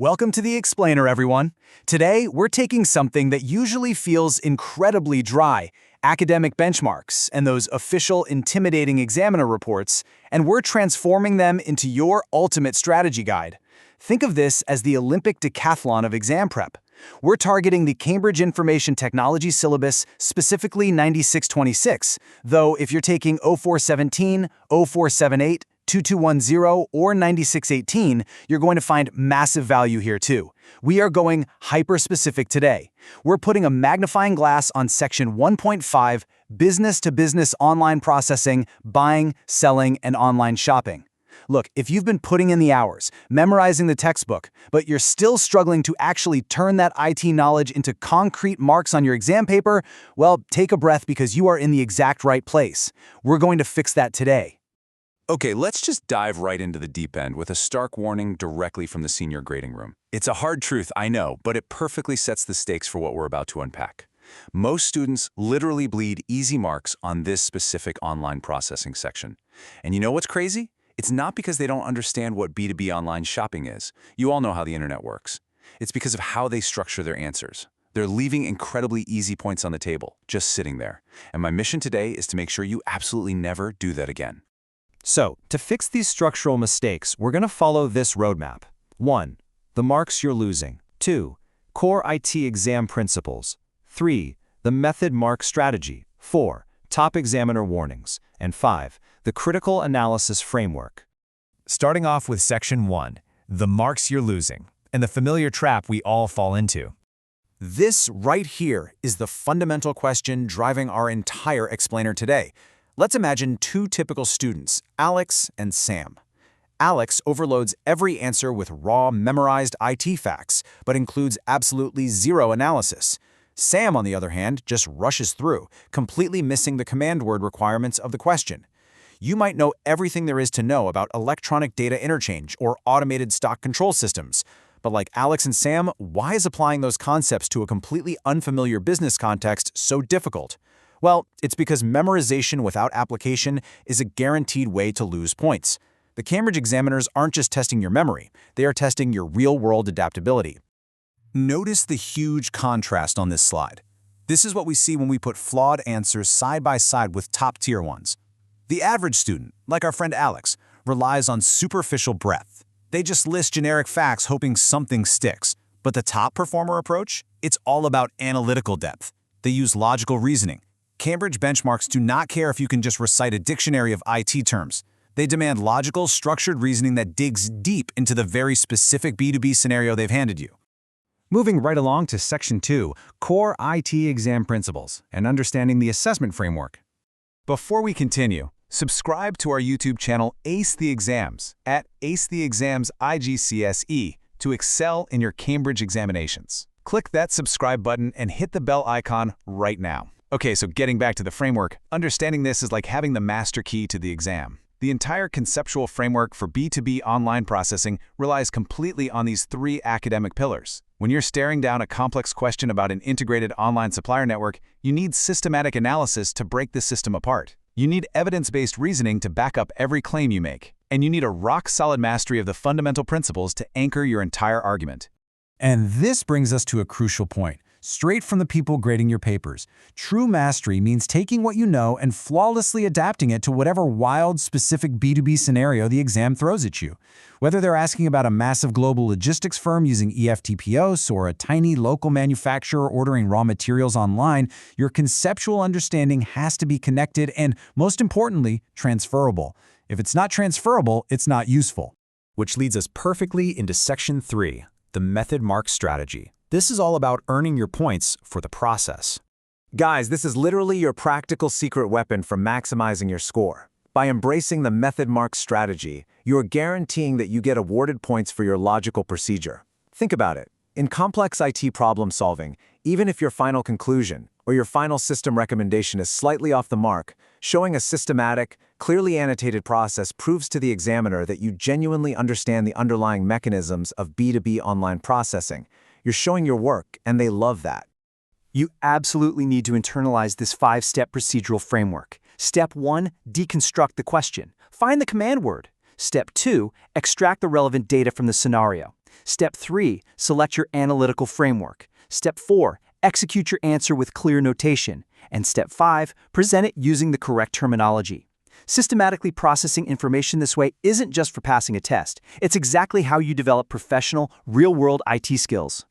Welcome to the Explainer, everyone. Today, we're taking something that usually feels incredibly dry, academic benchmarks and those official, intimidating examiner reports, and we're transforming them into your ultimate strategy guide. Think of this as the Olympic decathlon of exam prep. We're targeting the Cambridge Information Technology syllabus, specifically 9626, though if you're taking 0417, 0478, 2210, or 9618, you're going to find massive value here too. We are going hyper-specific today. We're putting a magnifying glass on section 1.5, business-to-business online processing, buying, selling, and online shopping. Look, if you've been putting in the hours, memorizing the textbook, but you're still struggling to actually turn that IT knowledge into concrete marks on your exam paper, well, take a breath because you are in the exact right place. We're going to fix that today. Okay, let's just dive right into the deep end with a stark warning directly from the senior grading room. It's a hard truth, I know, but it perfectly sets the stakes for what we're about to unpack. Most students literally bleed easy marks on this specific online processing section. And you know what's crazy? It's not because they don't understand what B2B online shopping is. You all know how the internet works. It's because of how they structure their answers. They're leaving incredibly easy points on the table, just sitting there. And my mission today is to make sure you absolutely never do that again. So, to fix these structural mistakes, we're going to follow this roadmap. 1. The marks you're losing. 2. Core IT exam principles. 3. The method mark strategy. 4. Top examiner warnings. And 5. The critical analysis framework. Starting off with Section 1, the marks you're losing, and the familiar trap we all fall into. This right here is the fundamental question driving our entire explainer today. Let's imagine two typical students, Alex and Sam. Alex overloads every answer with raw, memorized IT facts, but includes absolutely zero analysis. Sam, on the other hand, just rushes through, completely missing the command word requirements of the question. You might know everything there is to know about electronic data interchange or automated stock control systems. But like Alex and Sam, why is applying those concepts to a completely unfamiliar business context so difficult? Well, it's because memorization without application is a guaranteed way to lose points. The Cambridge examiners aren't just testing your memory, they are testing your real-world adaptability. Notice the huge contrast on this slide. This is what we see when we put flawed answers side by side with top-tier ones. The average student, like our friend Alex, relies on superficial breadth. They just list generic facts hoping something sticks. But the top performer approach? It's all about analytical depth. They use logical reasoning. Cambridge benchmarks do not care if you can just recite a dictionary of IT terms. They demand logical, structured reasoning that digs deep into the very specific B2B scenario they've handed you. Moving right along to Section 2, Core IT Exam Principles and Understanding the Assessment Framework. Before we continue, subscribe to our YouTube channel Ace the Exams at Ace the Exams IGCSE to excel in your Cambridge examinations. Click that subscribe button and hit the bell icon right now. Okay, so getting back to the framework, understanding this is like having the master key to the exam. The entire conceptual framework for B2B online processing relies completely on these three academic pillars. When you're staring down a complex question about an integrated online supplier network, you need systematic analysis to break the system apart. You need evidence-based reasoning to back up every claim you make. And you need a rock-solid mastery of the fundamental principles to anchor your entire argument. And this brings us to a crucial point. Straight from the people grading your papers. True mastery means taking what you know and flawlessly adapting it to whatever wild, specific B2B scenario the exam throws at you. Whether they're asking about a massive global logistics firm using EFTPOs or a tiny local manufacturer ordering raw materials online, your conceptual understanding has to be connected and, most importantly, transferable. If it's not transferable, it's not useful. Which leads us perfectly into Section 3, the method mark strategy. This is all about earning your points for the process. Guys, this is literally your practical secret weapon for maximizing your score. By embracing the method mark strategy, you're guaranteeing that you get awarded points for your logical procedure. Think about it. In complex IT problem solving, even if your final conclusion or your final system recommendation is slightly off the mark, showing a systematic, clearly annotated process proves to the examiner that you genuinely understand the underlying mechanisms of B2B online processing. You're showing your work, and they love that. You absolutely need to internalize this 5-step procedural framework. Step 1, deconstruct the question. Find the command word. Step 2, extract the relevant data from the scenario. Step 3, select your analytical framework. Step 4, execute your answer with clear notation. And Step 5, present it using the correct terminology. Systematically processing information this way isn't just for passing a test. It's exactly how you develop professional, real-world IT skills.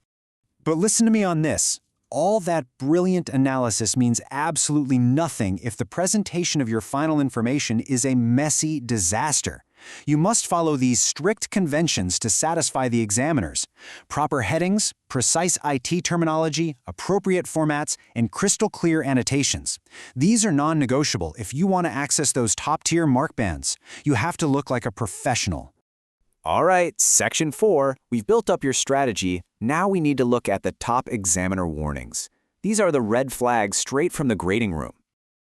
But listen to me on this. All that brilliant analysis means absolutely nothing if the presentation of your final information is a messy disaster. You must follow these strict conventions to satisfy the examiners. Proper headings, precise IT terminology, appropriate formats, and crystal clear annotations. These are non-negotiable if you want to access those top-tier mark bands. You have to look like a professional. All right, Section 4, we've built up your strategy. Now we need to look at the top examiner warnings. These are the red flags straight from the grading room.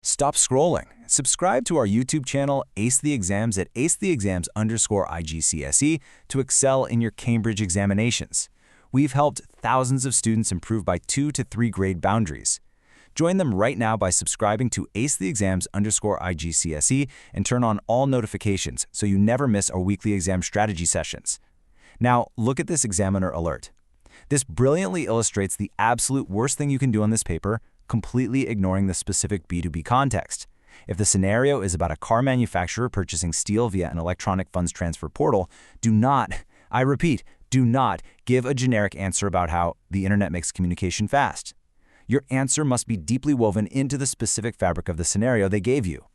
Stop scrolling. Subscribe to our YouTube channel, Ace the Exams at acetheexams_IGCSE to excel in your Cambridge examinations. We've helped thousands of students improve by 2 to 3 grade boundaries. Join them right now by subscribing to acetheexams_IGCSE and turn on all notifications so you never miss our weekly exam strategy sessions. Now, look at this examiner alert. This brilliantly illustrates the absolute worst thing you can do on this paper, completely ignoring the specific B2B context. If the scenario is about a car manufacturer purchasing steel via an electronic funds transfer portal, do not, I repeat, do not give a generic answer about how the internet makes communication fast. Your answer must be deeply woven into the specific fabric of the scenario they gave you.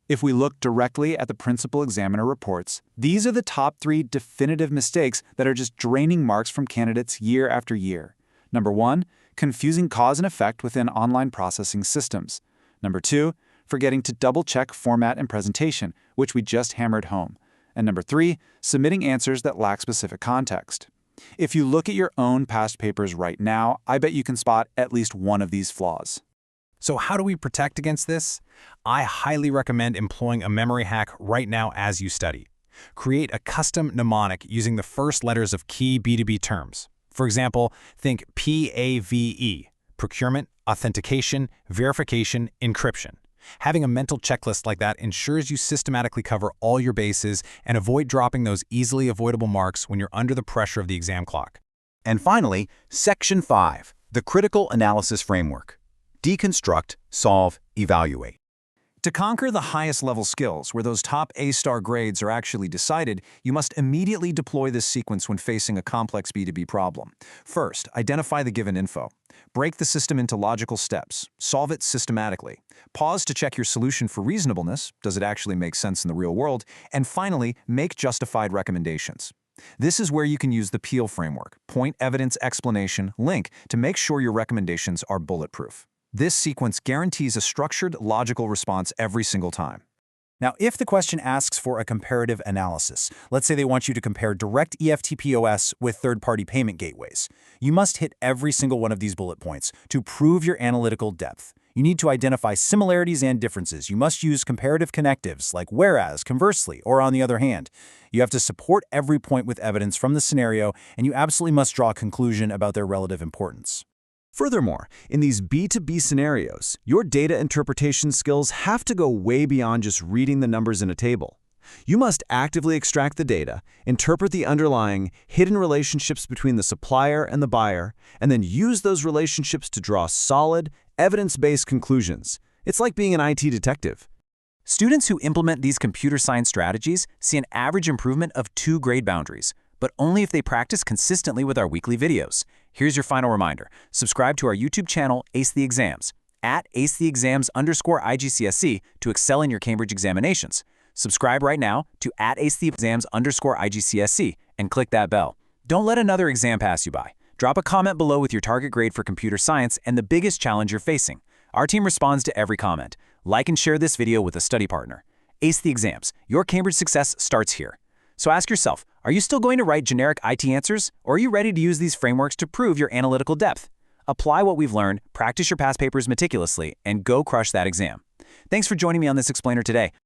If we look directly at the principal examiner reports, these are the top 3 definitive mistakes that are just draining marks from candidates year after year. Number 1, confusing cause and effect within online processing systems. Number 2, forgetting to double-check format and presentation, which we just hammered home. And number 3, submitting answers that lack specific context. If you look at your own past papers right now, I bet you can spot at least one of these flaws. So how do we protect against this? I highly recommend employing a memory hack right now as you study. Create a custom mnemonic using the first letters of key B2B terms. For example, think PAVE, procurement, authentication, verification, encryption. Having a mental checklist like that ensures you systematically cover all your bases and avoid dropping those easily avoidable marks when you're under the pressure of the exam clock. And finally, Section 5, the critical analysis framework. Deconstruct, solve, evaluate. To conquer the highest level skills, where those top A-star grades are actually decided, you must immediately deploy this sequence when facing a complex B2B problem. First, identify the given info. Break the system into logical steps. Solve it systematically. Pause to check your solution for reasonableness. Does it actually make sense in the real world? And finally, make justified recommendations. This is where you can use the PEEL framework, point, evidence, explanation, link, to make sure your recommendations are bulletproof. This sequence guarantees a structured, logical response every single time. Now, if the question asks for a comparative analysis, let's say they want you to compare direct EFT-POS with third-party payment gateways, you must hit every single one of these bullet points to prove your analytical depth. You need to identify similarities and differences. You must use comparative connectives like whereas, conversely, or on the other hand. You have to support every point with evidence from the scenario, and you absolutely must draw a conclusion about their relative importance. Furthermore, in these B2B scenarios, your data interpretation skills have to go way beyond just reading the numbers in a table. You must actively extract the data, interpret the underlying hidden relationships between the supplier and the buyer, and then use those relationships to draw solid, evidence-based conclusions. It's like being an IT detective. Students who implement these computer science strategies see an average improvement of 2 grade boundaries, but only if they practice consistently with our weekly videos. Here's your final reminder. Subscribe to our YouTube channel, Ace the Exams, at acetheexams_IGCSE to excel in your Cambridge examinations. Subscribe right now to @acetheexams_IGCSE and click that bell. Don't let another exam pass you by. Drop a comment below with your target grade for computer science and the biggest challenge you're facing. Our team responds to every comment. Like and share this video with a study partner. Ace the Exams. Your Cambridge success starts here. So ask yourself, are you still going to write generic IT answers, or are you ready to use these frameworks to prove your analytical depth? Apply what we've learned, practice your past papers meticulously, and go crush that exam. Thanks for joining me on this explainer today.